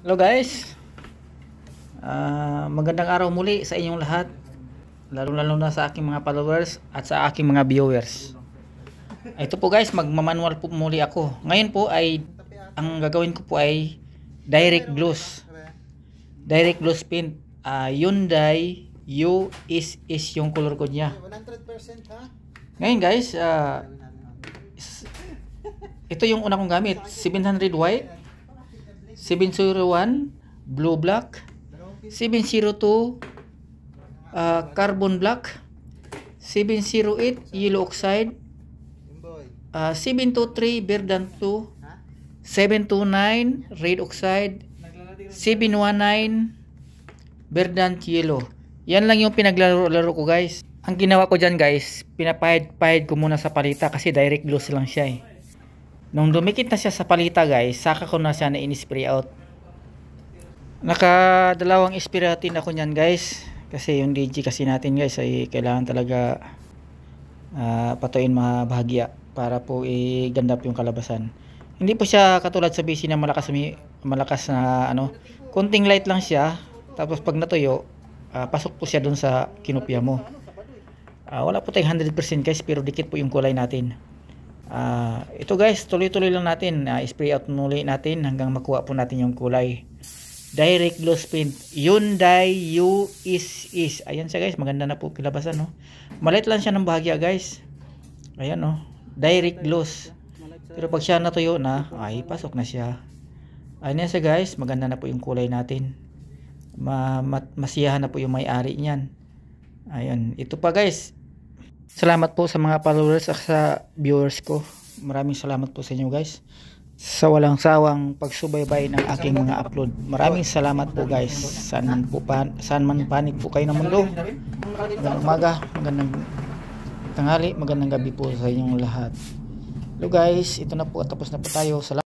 Hello guys, magandang araw muli sa inyong lahat, lalo na sa aking mga followers at sa aking mga viewers. Ito po guys, magmamanual po muli ako. Ngayon po ay ang gagawin ko po ay direct gloss paint. Hyundai U is yung color code niya. 100% ha? Ngayon guys, ito yung una kong gamit, 700 white, 701 blue black, 702 carbon black, 708 yellow oxide, 723 verdant 2, 729 red oxide, 719 verdant yellow. Yan lang yung pinaglaro ko guys. Ang ginawa ko dyan guys, pinapahid ko muna sa palita kasi direct gloss lang siya eh. Nung dumikit na siya sa palita guys, saka ko na siya na in-spray out. Nakadalawang spray ako nyan guys, kasi yung DG kasi natin guys ay kailangan talaga patuin mabahagya para po i-gandap yung kalabasan. Hindi po siya katulad sa BC na malakas na ano, konting light lang siya, tapos pag natuyo pasok po siya dun sa kinopya mo. Wala po tayong 100% guys, pero dikit po yung kulay natin. Ito guys, tuloy-tuloy lang natin, spray out muli natin hanggang makuha po natin yung kulay. Direct gloss paint Hyundai U is. Ayan siya guys, maganda na po kilabasan no. Maliit lang siya ng bahagya guys. Ayan no, direct gloss. Pero pag siya natuyo na, ay pasok na siya. Ayan siya guys, maganda na po yung kulay natin. Masiyahan na po yung may-ari niyan. Ayan, ito pa guys. Salamat po sa mga followers at sa viewers ko. Maraming salamat po sa inyo guys sa walang sawang pagsubaybay ng aking mga upload. Maraming salamat po guys. Saan man panig po kayo ng mundo. Magandang umaga, magandang tanghali, magandang gabi po sa inyong lahat. Hello guys, ito na po, tapos na po tayo. Salamat.